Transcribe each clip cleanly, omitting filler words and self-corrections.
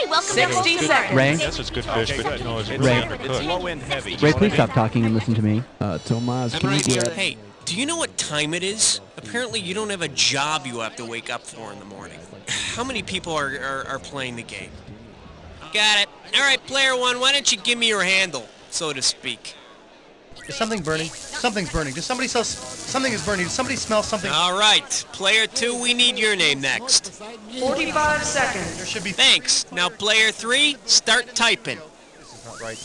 welcome 60 seconds. Ray? Yes, it's good fish, but no, it's Ray. really It's undercooked. low-end heavy. Ray, please stop talking and listen to me. Tomas, can you get... Hey, do you know what time it is? Apparently you don't have a job you have to wake up for in the morning. How many people are playing the game? Got it. All right, player one, why don't you give me your handle, so to speak? Is something burning? Something's burning. Does somebody smell... Something is burning. Does somebody smell something? All right, player two, we need your name next. 45 seconds. There should be... Thanks. Now, player three, start typing. Right.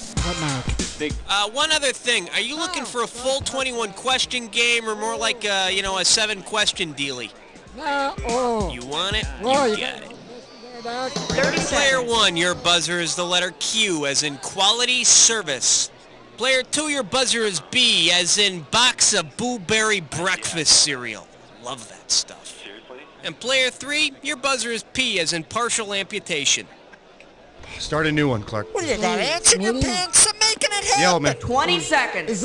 One other thing. Are you looking for a full 21-question game or more like, a 7-question dealie? You want it? You got it. 30 Player seconds. one, your buzzer is the letter Q, as in quality service. Player two, your buzzer is B, as in box of Blueberry breakfast cereal. Love that stuff. And player three, your buzzer is P, as in partial amputation. Start a new one, Clark. What is that, ants in your pants? I'm making it happen. Yell, man. 20 seconds.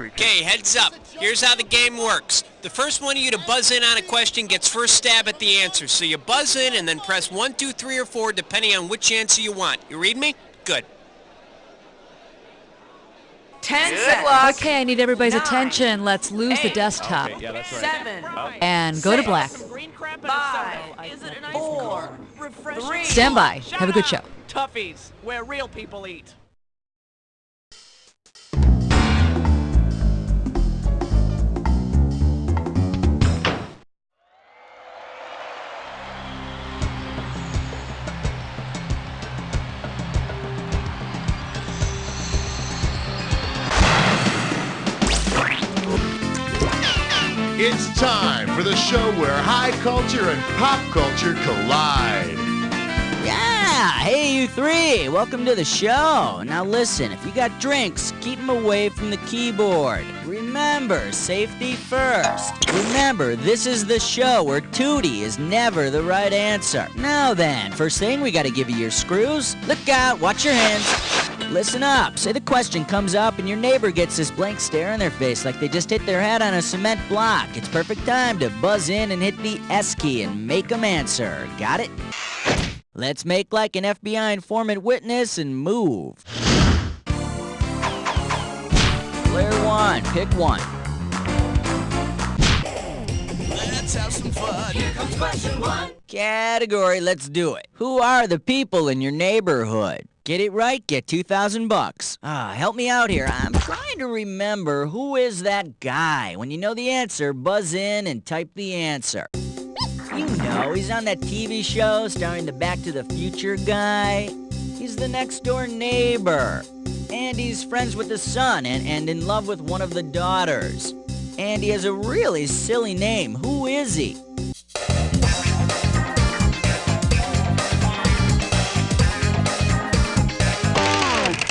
Okay, heads up. Here's how the game works. The first one of you to buzz in on a question gets first stab at the answer. So you buzz in and then press 1, 2, 3, or 4 depending on which answer you want. You read me? Good. 10 seconds. Okay, I need everybody's 9, attention. Let's lose the 8, desktop. Okay, yeah, that's right. 7, And go to black. 5, 4, 3. Stand by. Have a good show. Toughies, where real people eat. It's time for the show where high culture and pop culture collide. Yeah, hey you three, welcome to the show. Now listen, if you got drinks, keep them away from the keyboard. Remember, safety first. Remember, this is the show where Tootie is never the right answer. Now then, first thing, we gotta give you your screws. Look out, watch your hands. Listen up, say the question comes up and your neighbor gets this blank stare on their face like they just hit their head on a cement block. It's perfect time to buzz in and hit the S key and make them answer. Got it? Let's make like an FBI informant witness and move. Player one, pick one. Let's have some fun. Here comes question one. Category, let's do it. Who are the people in your neighborhood? Get it right, get $2,000. Help me out here. I'm trying to remember who is that guy. When you know the answer, buzz in and type the answer. You know, he's on that TV show starring the Back to the Future guy. He's the next door neighbor. And he's friends with the son and in love with one of the daughters. And he has a really silly name. Who is he?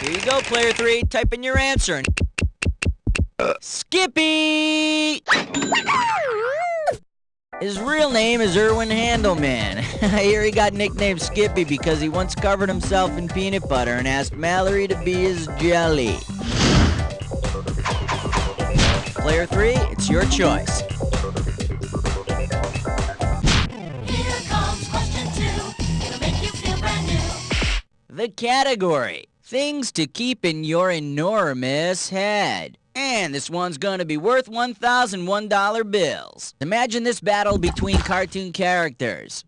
Here you go, player three. Type in your answer. Skippy! His real name is Erwin Handelman. I hear he got nicknamed Skippy because he once covered himself in peanut butter and asked Mallory to be his jelly. Player three, it's your choice. Here comes question two. It'll make you feel brand new. The category, things to keep in your enormous head. And this one's gonna be worth $1,001 bills. Imagine this battle between cartoon characters.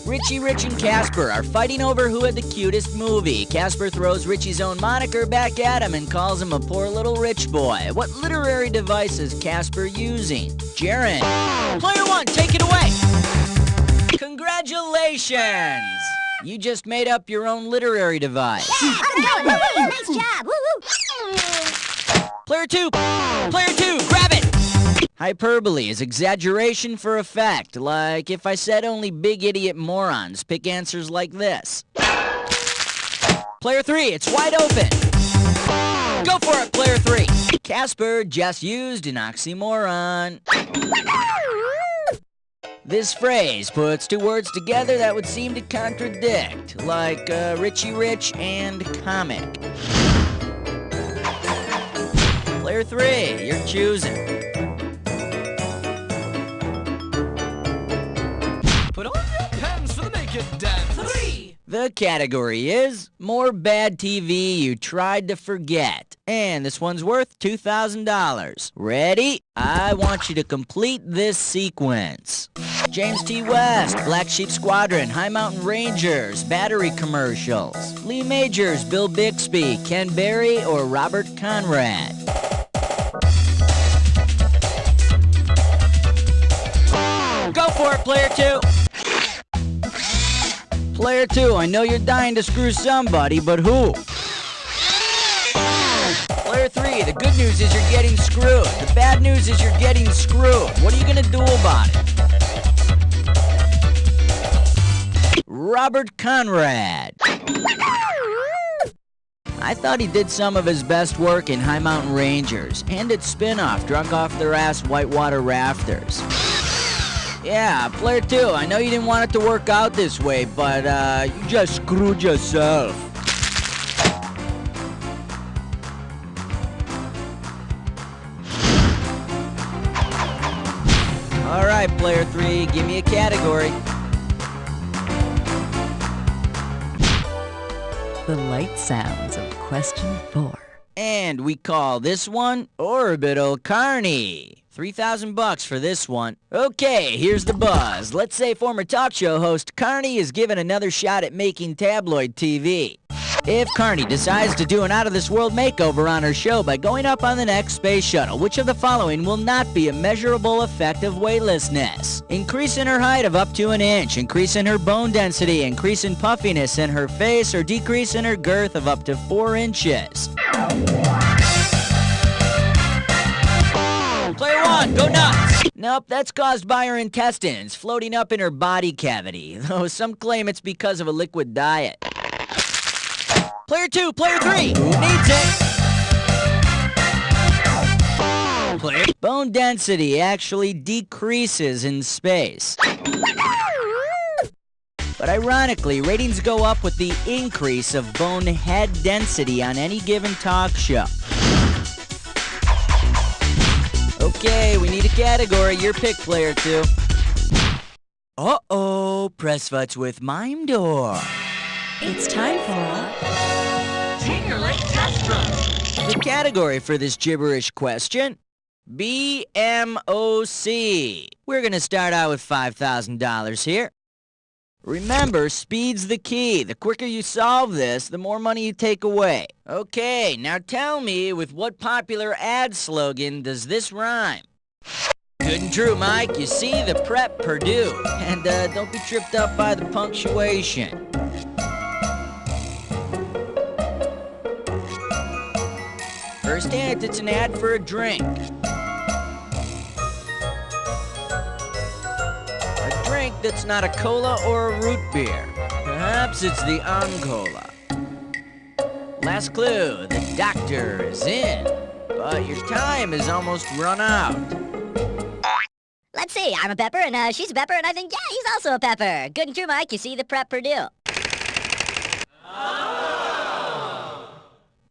Richie Rich and Casper are fighting over who had the cutest movie. Casper throws Richie's own moniker back at him and calls him a poor little rich boy. What literary device is Casper using? Jaren. Player one, take it away. Congratulations! You just made up your own literary device. Nice job. Woo woo. Player two, grab it! Hyperbole is exaggeration for effect, like if I said only big idiot morons pick answers like this. Player three, it's wide open. Go for it, player three. Casper just used an oxymoron. This phrase puts two words together that would seem to contradict, like Richie Rich and comic. Player three, you're choosing. Put on your pants for the naked dance. 3, The category is more bad TV you tried to forget. And this one's worth $2,000. Ready? I want you to complete this sequence. James T. West, Black Sheep Squadron, High Mountain Rangers, battery commercials. Lee Majors, Bill Bixby, Ken Berry, or Robert Conrad. Go for it, player 2. Player 2, I know you're dying to screw somebody, but who? Player 3, the good news is you're getting screwed. The bad news is you're getting screwed. What are you gonna do about it? Robert Conrad. I thought he did some of his best work in High Mountain Rangers and its spin-off, Drunk Off Their Ass Whitewater Rafters. Yeah, player 2, I know you didn't want it to work out this way, but you just screwed yourself. Alright, player 3, give me a category. The light sounds of question 4. And we call this one Orbital Carney. $3,000 for this one. Okay, here's the buzz. Let's say former talk show host Carney is given another shot at making tabloid TV. If Carney decides to do an out-of-this-world makeover on her show by going up on the next space shuttle, which of the following will not be a measurable effect of weightlessness? Increase in her height of up to an inch, increase in her bone density, increase in puffiness in her face, or decrease in her girth of up to 4 inches. Player 1, go nuts! Nope, that's caused by her intestines floating up in her body cavity, though some claim it's because of a liquid diet. Player 2, player 3, who needs it? Bone density actually decreases in space. But ironically, ratings go up with the increase of bone head density on any given talk show. Okay, we need a category. Your pick, player 2. Uh-oh, press futs with Mime Door. It's time for Tinkerlick Test Run. The category for this gibberish question, BMOC. We're gonna start out with $5,000 here. Remember, speed's the key. The quicker you solve this, the more money you take away. Okay, now tell me, with what popular ad slogan does this rhyme? Good and true, Mike. You see, the prep Purdue. And don't be tripped up by the punctuation. First hint, it's an ad for a drink. A drink that's not a cola or a root beer. Perhaps it's the Cola. Last clue, the doctor is in. But your time is almost run out. Let's see, I'm a pepper, and she's a pepper, and I think, yeah, he's also a pepper. Good and true, Mike. You see the prep Purdue.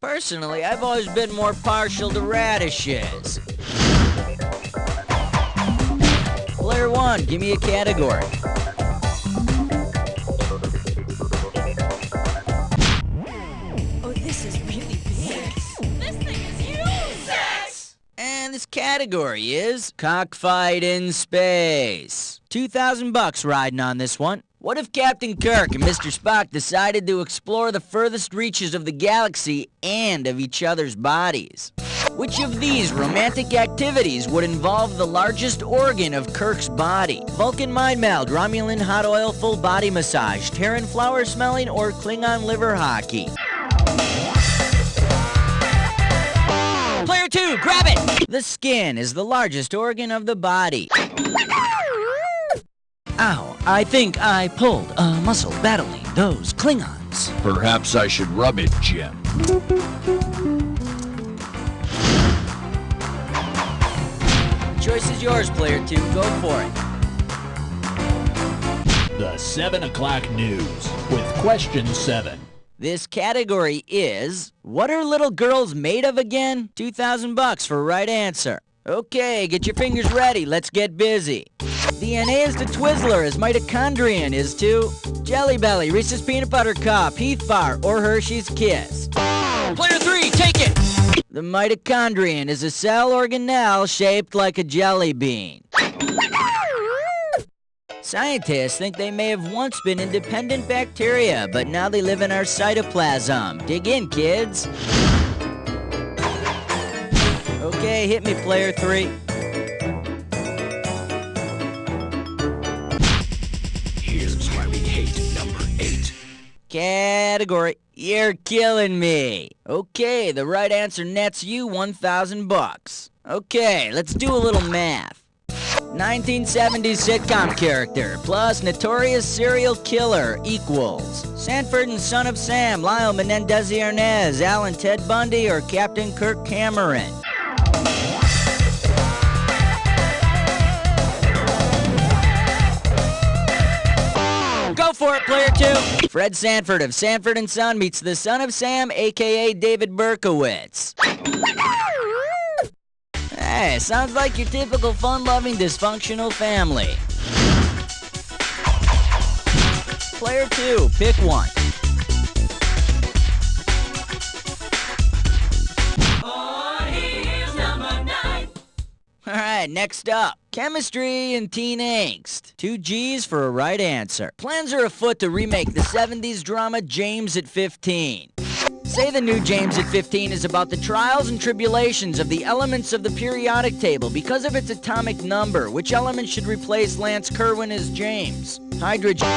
Personally, I've always been more partial to radishes. Player 1, give me a category. Oh, this is really big. This thing is huge. Sex! And this category is Cockfight in Space. $2,000 riding on this one. What if Captain Kirk and Mr. Spock decided to explore the furthest reaches of the galaxy and of each other's bodies? Which of these romantic activities would involve the largest organ of Kirk's body? Vulcan mind meld, Romulan hot oil full body massage, Terran flower smelling, or Klingon liver hockey? Player 2, grab it! The skin is the largest organ of the body. Ow, I think I pulled a muscle battling those Klingons. Perhaps I should rub it, Jim. The choice is yours, player 2. Go for it. The 7 o'clock news with question 7. This category is, what are little girls made of again? $2,000 for right answer. Okay, get your fingers ready. Let's get busy. DNA is to Twizzler as mitochondrion is to Jelly Belly, Reese's Peanut Butter Cup, Heath Bar, or Hershey's Kiss. Player 3, take it! The mitochondrion is a cell organelle shaped like a jelly bean. Scientists think they may have once been independent bacteria, but now they live in our cytoplasm. Dig in, kids. Okay, hit me, player 3. Here's why we hate number 8. Category, you're killing me. Okay, the right answer nets you $1,000. Okay, let's do a little math. 1970s sitcom character plus notorious serial killer equals Sanford and Son of Sam, Lyle Menendez-Arnaz, Alan Ted Bundy, or Captain Kirk Cameron. Go for it, player 2. Fred Sanford of Sanford and Son meets the son of Sam, a.k.a. David Berkowitz. Hey, sounds like your typical fun-loving dysfunctional family. Player 2, pick one. Alright, next up. Chemistry and teen angst. 2 G's for a right answer. Plans are afoot to remake the 70s drama James at 15. Say the new James at 15 is about the trials and tribulations of the elements of the periodic table because of its atomic number. Which element should replace Lance Kerwin as James? Hydrogen.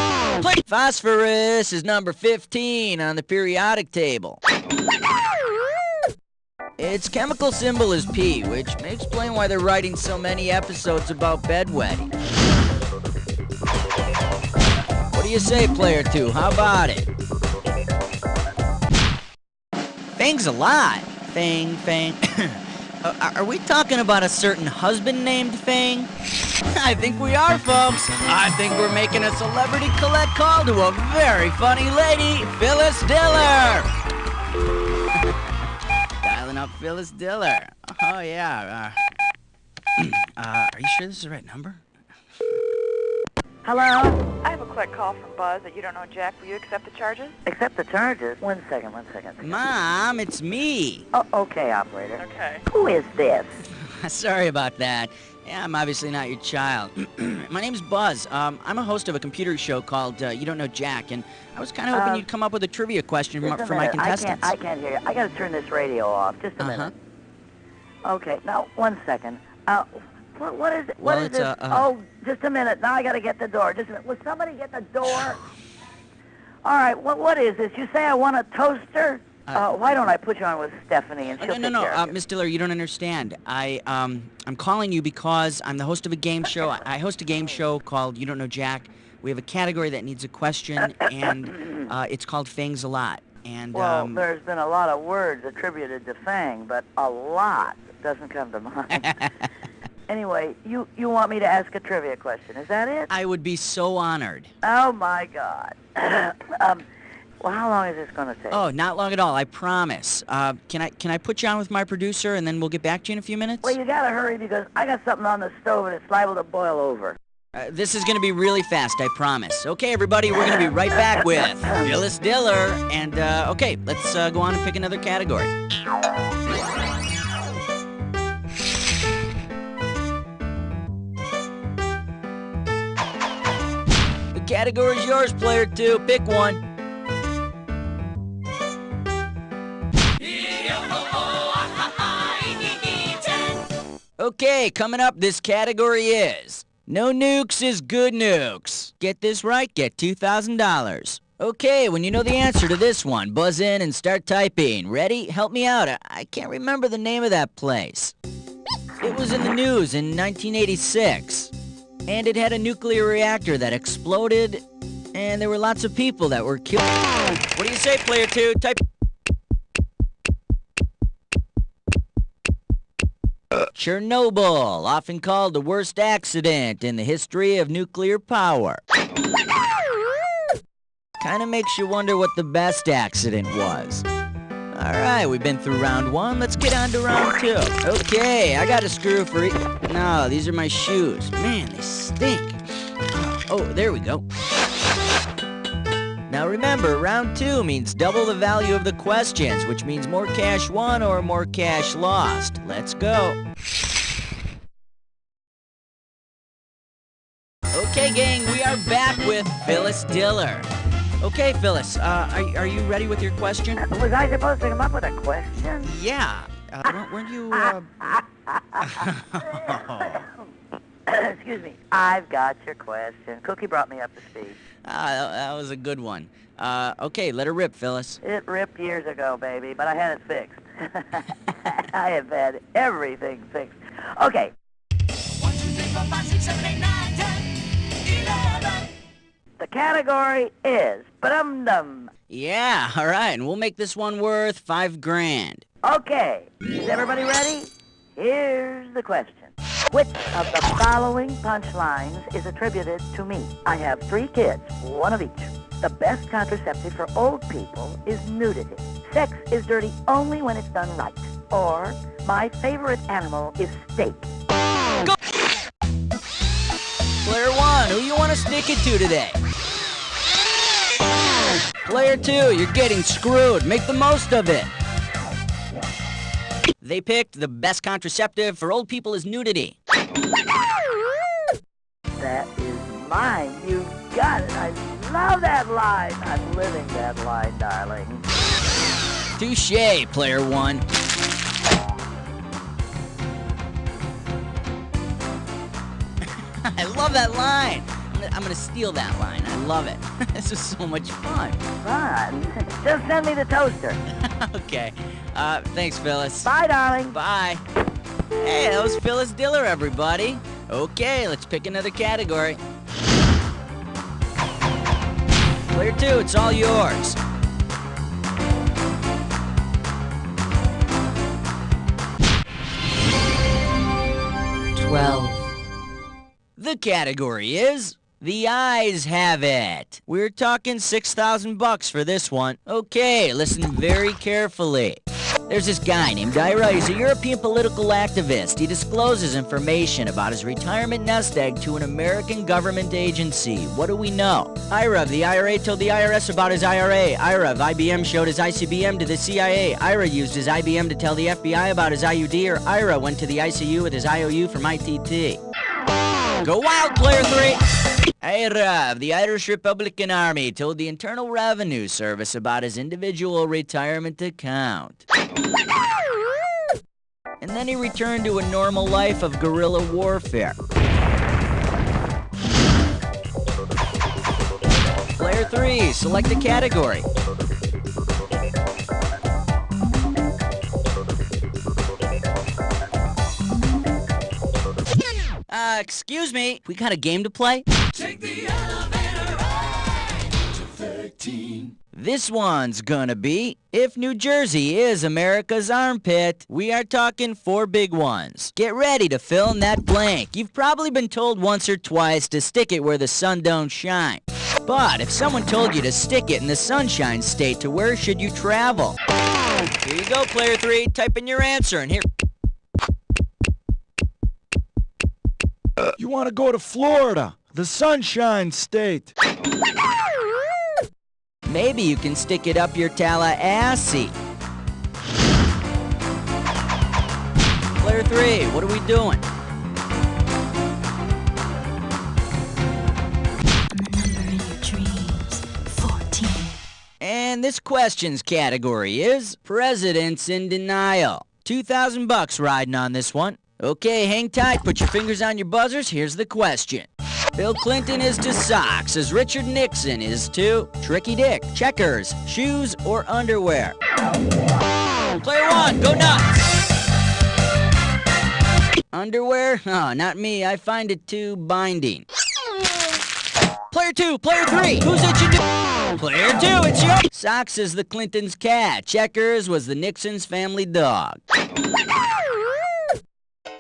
Phosphorus is number 15 on the periodic table. Its chemical symbol is P, which may explain why they're writing so many episodes about bedwetting. What do you say, player 2? How about it? Fang's a lot. Fang. Are we talking about a certain husband named Fang? I think we are, folks. I think we're making a celebrity collect call to a very funny lady, Phyllis Diller. Dialing up Phyllis Diller. Oh, yeah. Are you sure this is the right number? Hello? I have a quick call from Buzz that you don't know Jack. Will you accept the charges? Accept the charges? One second. Mom, it's me. Oh, okay, operator. Okay. Who is this? Sorry about that. Yeah, I'm obviously not your child. My name's Buzz. I'm a host of a computer show called You Don't Know Jack, and I was kind of hoping you'd come up with a trivia question for my contestants. I can't hear you. I gotta turn this radio off. Just a minute. Okay, now, 1 second. What is it? What is this? Oh, just a minute. Now I gotta get the door. Just a minute. Will somebody get the door? All right, what is this? You say I want a toaster? Why don't I put you on with Stephanie and she'll take care of you? Miss Diller, you don't understand. I'm calling you because I'm the host of a game show. I host a game show called You Don't Know Jack. We have a category that needs a question, and it's called Fangs a Lot. And well, there's been a lot of words attributed to Fang, but a lot doesn't come to mind. Anyway, you want me to ask a trivia question, is that it? I would be so honored. Oh, my God. Well, how long is this going to take? Oh, not long at all, I promise. Can I put you on with my producer, and then we'll get back to you in a few minutes? Well, you got to hurry because I got something on the stove, and it's liable to boil over. This is going to be really fast, I promise. Okay, everybody, we're going to be right back with Phyllis Diller. And, okay, let's go on and pick another category. The category's yours, player 2. Pick one. Okay, coming up, this category is no nukes is good nukes. Get this right, get $2,000. Okay, when you know the answer to this one, buzz in and start typing. Ready? Help me out. I can't remember the name of that place. It was in the news in 1986. And it had a nuclear reactor that exploded, and there were lots of people that were killed. What do you say, player 2? Type. Chernobyl, often called the worst accident in the history of nuclear power. Kind of makes you wonder what the best accident was. All right, we've been through round 1. Let's get on to round 2. Okay, I got a screw for each. No, these are my shoes. Man, they stink. Oh, there we go. Now remember, round 2 means double the value of the questions, which means more cash won or more cash lost. Let's go. Okay, gang, we are back with Phyllis Diller. Okay, Phyllis, are you ready with your question? Was I supposed to come up with a question? Yeah. Weren't you, Excuse me. I've got your question. Cookie brought me up to speed. that was a good one. Okay, let her rip, Phyllis. It ripped years ago, baby, but I had it fixed. I have had everything fixed. Okay. 1, 2, 3, 4, 5, 6, 7, 8, 9, 10, 11. The category is ba-dum-dum. Yeah, all right, and we'll make this one worth $5,000. Okay, is everybody ready? Here's the question. Which of the following punchlines is attributed to me? I have 3 kids, 1 of each. The best contraceptive for old people is nudity. Sex is dirty only when it's done right. Or, my favorite animal is steak. Go! Player 1, who you want to stick it to today? Player 2, you're getting screwed. Make the most of it. They picked the best contraceptive for old people is nudity. That is mine. You got it. I love that line. I'm living that line, darling. Touché, player 1. I love that line. I'm gonna steal that line. I love it. This is so much fun. Fun? Just send me the toaster. Okay. Thanks, Phyllis. Bye, darling. Bye. Hey, that was Phyllis Diller, everybody. Okay, let's pick another category. Player 2, it's all yours. The category is The Eyes Have It. We're talking $6,000 for this one. Okay, listen very carefully. There's this guy named Ira. He's a European political activist. He discloses information about his retirement nest egg to an American government agency. What do we know? Ira of the IRA told the IRS about his IRA. Ira of IBM showed his ICBM to the CIA. Ira used his IBM to tell the FBI about his IUD, or Ira went to the ICU with his IOU from ITT. Go wild, player 3! Ira of the Irish Republican Army told the Internal Revenue Service about his individual retirement account. And then he returned to a normal life of guerrilla warfare. Player 3, select a category. Excuse me, we got a game to play? Take the elevator ride to 13. This one's gonna be, if New Jersey is America's armpit, we are talking 4 big ones. Get ready to fill in that blank. You've probably been told once or twice to stick it where the sun don't shine. But if someone told you to stick it in the sunshine state, to where should you travel? Here you go, player 3, type in your answer, and here... You want to go to Florida, the Sunshine State. Maybe you can stick it up your Tallahassee. Player 3, what are we doing? And the number in your dreams, 14. And this questions category is Presidents in Denial. $2,000 riding on this one. Okay, hang tight, put your fingers on your buzzers, here's the question. Bill Clinton is to socks as Richard Nixon is to Tricky Dick, checkers, shoes, or underwear. Player 1, go nuts! Underwear? Oh, not me, I find it too binding. Player 2, player 3, who's it you do? Player 2, it's your... Socks is the Clintons' cat, checkers was the Nixon's family dog.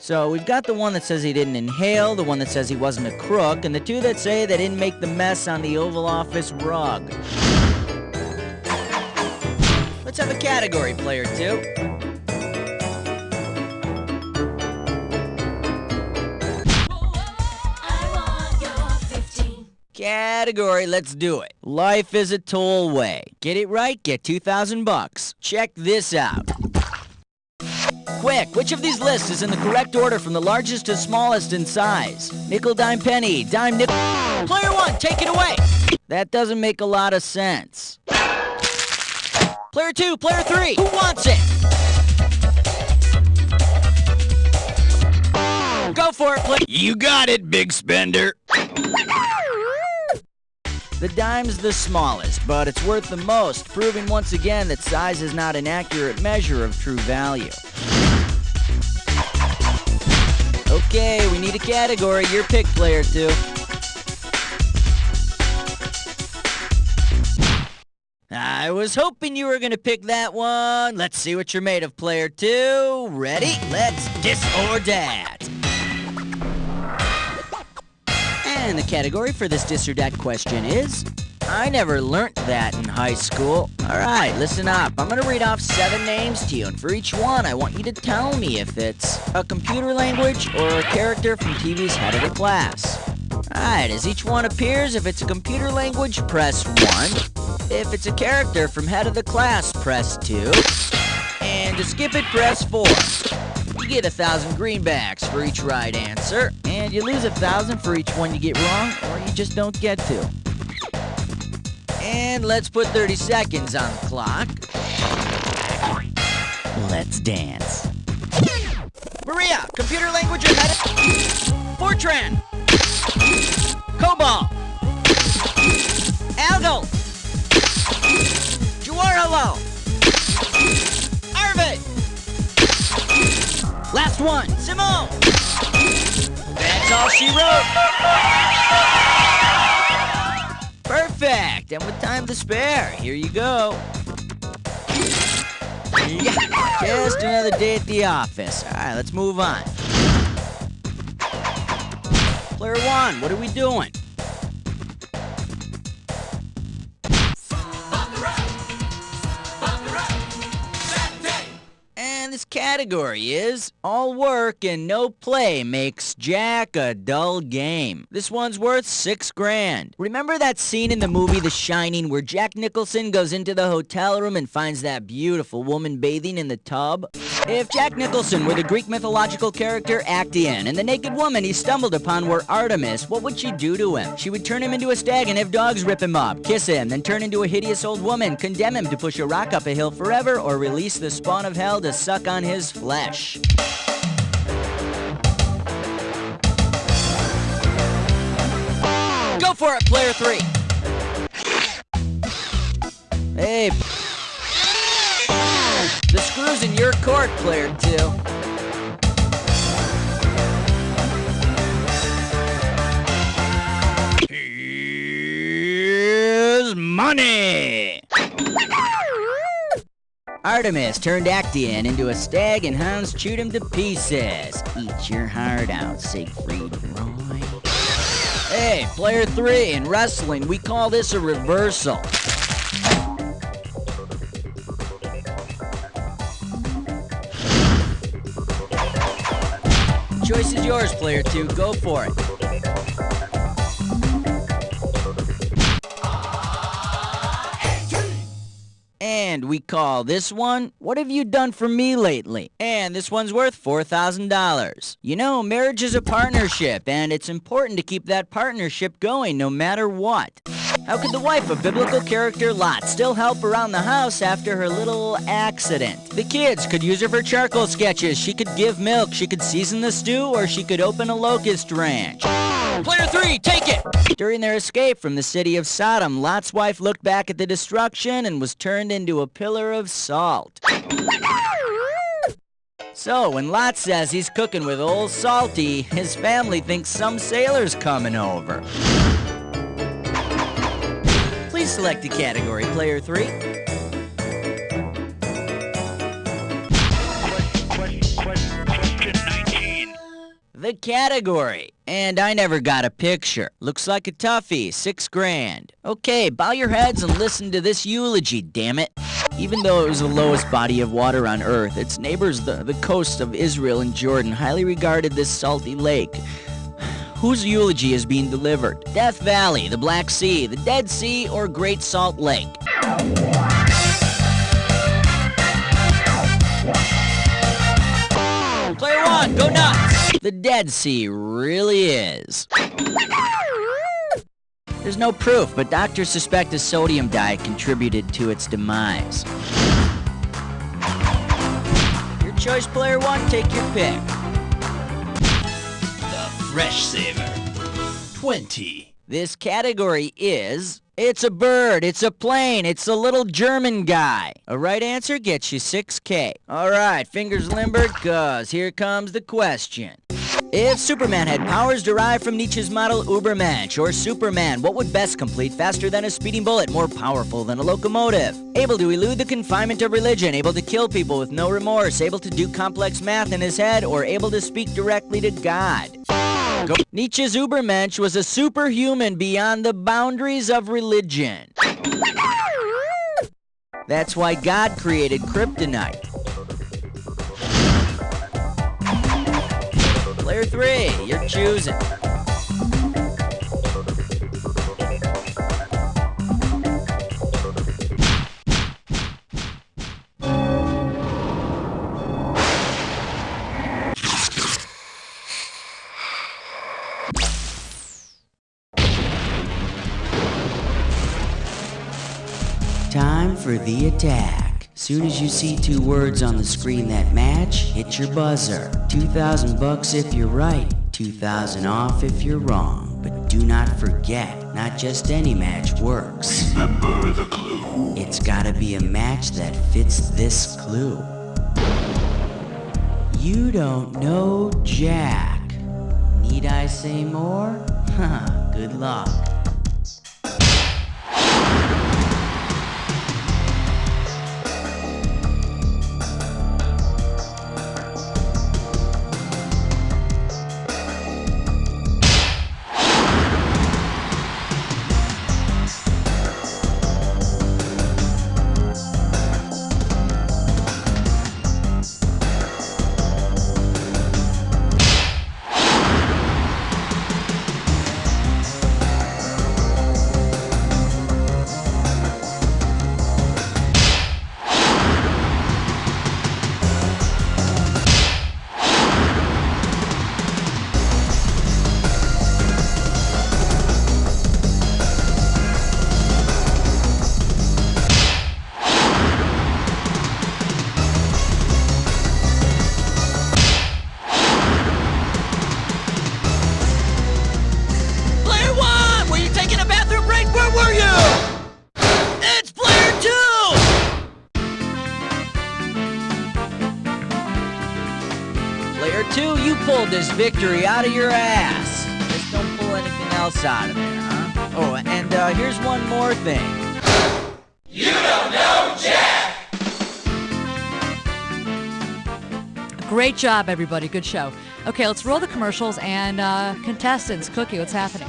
So we've got the one that says he didn't inhale, the one that says he wasn't a crook, and the 2 that say they didn't make the mess on the Oval Office rug. Let's have a category, player 2. Category, let's do it. Life is a tollway. Get it right, get 2,000 bucks. Check this out. Quick, which of these lists is in the correct order from the largest to smallest in size? Nickel, dime, penny, dime, nickel. Player 1, take it away. That doesn't make a lot of sense. Player 2, player 3, who wants it? Go for it, player. You got it, big spender. The dime's the smallest, but it's worth the most, proving once again that size is not an accurate measure of true value. Okay, we need a category. Your pick, player 2. I was hoping you were going to pick that one. Let's see what you're made of, player 2. Ready? Let's dis or dat. And the category for this dis or dat question is, I never learnt that in high school. Alright, listen up. I'm gonna read off 7 names to you, and for each one, I want you to tell me if it's a computer language or a character from TV's Head of the Class. Alright, as each one appears, if it's a computer language, press 1. If it's a character from Head of the Class, press 2. And to skip it, press 4. You get 1,000 greenbacks for each right answer, and you lose 1,000 for each one you get wrong, or you just don't get to. And let's put 30 seconds on the clock. Let's dance. Maria, computer language or Head Fortran. Cobalt. Algal. Jawaharlal. Arvid. Last one, Simone. That's all she wrote. Perfect, and with time to spare, here you go. Yeah, just another day at the office. All right, let's move on. Player 1, what are we doing? And this category is all work and no play makes Jack a dull game. This one's worth $6,000. Remember that scene in the movie The Shining where Jack Nicholson goes into the hotel room and finds that beautiful woman bathing in the tub? If Jack Nicholson were the Greek mythological character Actaeon and the naked woman he stumbled upon were Artemis, what would she do to him? She would turn him into a stag and have dogs rip him up, kiss him, then turn into a hideous old woman, condemn him to push a rock up a hill forever, or release the spawn of hell to suck on his flesh. Go for it, player 3. Hey. The screw's in your court, player 2. Here's money! Artemis turned Actaeon into a stag and Hans chewed him to pieces. Eat your heart out, Siegfried Roy. Hey, player 3, in wrestling, we call this a reversal. Choice is yours, player 2. Go for it. And we call this one, What Have You Done For Me Lately? And this one's worth $4,000. You know, marriage is a partnership, and it's important to keep that partnership going no matter what. How could the wife of biblical character Lot still help around the house after her little accident? The kids could use her for charcoal sketches, she could give milk, she could season the stew, or she could open a locust ranch. Player 3, take it! During their escape from the city of Sodom, Lot's wife looked back at the destruction and was turned into a pillar of salt. So, when Lot says he's cooking with Old Salty, his family thinks some sailor's coming over. Please select a category, player 3. the category. And I never got a picture. Looks like a toughie, $6 grand. Okay, bow your heads and listen to this eulogy, damn it. Even though it was the lowest body of water on Earth, its neighbors, the coast of Israel and Jordan, highly regarded this salty lake. Whose eulogy is being delivered? Death Valley, the Black Sea, the Dead Sea, or Great Salt Lake? Player one, go nuts! The Dead Sea really is. There's no proof, but doctors suspect a sodium diet contributed to its demise. Your choice, player one, take your pick. Fresh Saver. 20. This category is... It's a bird, it's a plane, it's a little German guy. A right answer gets you $6K. Alright, fingers limbered, cause here comes the question. If Superman had powers derived from Nietzsche's model Ubermensch, or Superman, what would best complete faster than a speeding bullet, more powerful than a locomotive? Able to elude the confinement of religion, able to kill people with no remorse, able to do complex math in his head, or able to speak directly to God? Go. Nietzsche's Ubermensch was a superhuman beyond the boundaries of religion. That's why God created kryptonite. Player 3, you're choosing. Time for the attack. Soon as you see two words on the screen that match, hit your buzzer. $2,000 if you're right, 2,000 off if you're wrong. But do not forget, not just any match works. Remember the clue. It's gotta be a match that fits this clue. You don't know Jack. Need I say more? Huh, good luck. Player 2, you pulled this victory out of your ass. Just don't pull anything else out of there, huh? Oh, and here's one more thing. You don't know Jack! Great job, everybody. Good show. Okay, let's roll the commercials and contestants. Cookie, what's happening?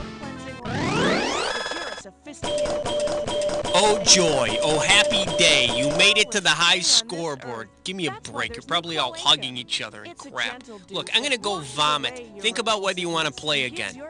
Oh joy, oh happy day, you made it to the high scoreboard. Give me a break, you're probably all hugging each other and crap. Look, I'm gonna go vomit. Think about whether you want to play again.